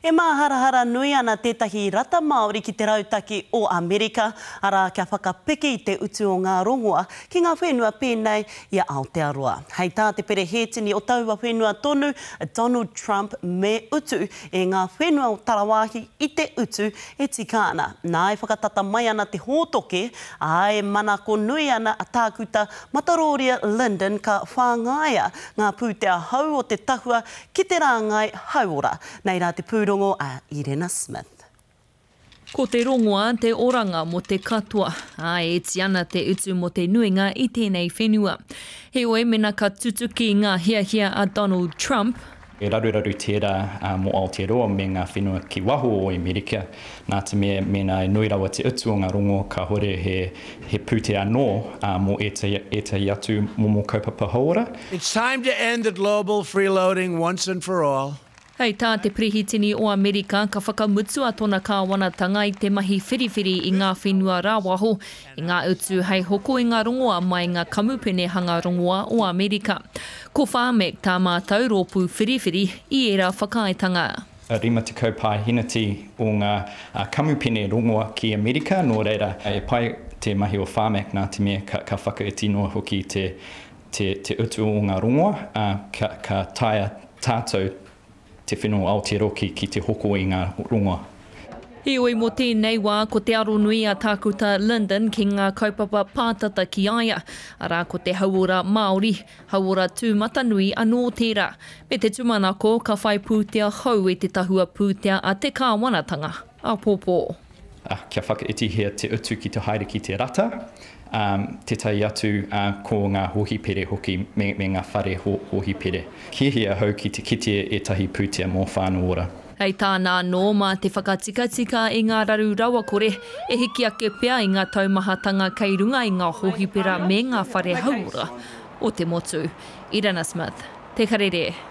E maharahara nui ana tētahi rata Māori ki te rautaki o Amerika, ara kia whakapeke i te utu o ngā rongoa ki ngā whenua pēnei i Aotearoa. Hei tā te perehētini o taua whenua tonu, Donald Trump me utu e ngā whenua o Tarawāhi i te utu e tikāna. Nā e whakatata mai ana te hōtoke, a e mana ko nui ana a tākuta Mataroria Lyndon ka whāngaia ngā pūtea hau o te tahua ki te rāngai hauora. Nei rā te pūrongo a Irena Smith. Ko te rongoa te oranga mo te katoa, a e tiana te utu mo te nuinga i tēnei whenua. He oe mena ka tutuki ngā hiahia a Donald Trump. E raru tērā mo Aotearoa me ngā whenua ki waho o Amerika. Nā te mena nui rawa te utu o ngā rongo ka hore he pūtea anō mo e te atu momo kaupapa hauora. It's time to end the global freeloading once and for all. Hei tā te perehitini o Amerika ka whakamutu a tōna kāwanatanga i te mahi whiriwhiri i ngā whenua rāwaho, i ngā utu hei hoko i ngā rongoa mai ngā kamupene hanga rongoa o Amerika. Ko whāmek tā mātau rōpū whiriwhiri i era whakaaetanga. Rima te kaupā hinati o ngā kamupene rongoa ki Amerika, nō reira e pai te mahi o whāmek nā te mea ka whakaiti noa hoki te utu o ngā rongoa, ka taia tātou te whenua Aotearoa ki te hoko i ngā rongoa. Heoi mo tēnei wā ko te aro nui a tākuta Lyndon ki ngā kaupapa pātata ki aia, arā ko te hauora Māori, hauora tūmata nui anō tērā. Me te tumanako ka whai pūtea hau e te tahua pūtea a te kāwanatanga, a pōpō. Kia whakaiti hea te utu ki te haere ki te rata, te tai atu ko ngā hohipere hoki me ngā whare hohipere. Kihia hau ki te kite e tahi pūtea mō whānau ora. Hei tāna nō mā te whakatika i ngā raru rawa kore, e hiki ake pea i ngā taumahatanga kei runga i ngā hohipera me ngā whare hauora o te motu. Irena Smith, Te Karere.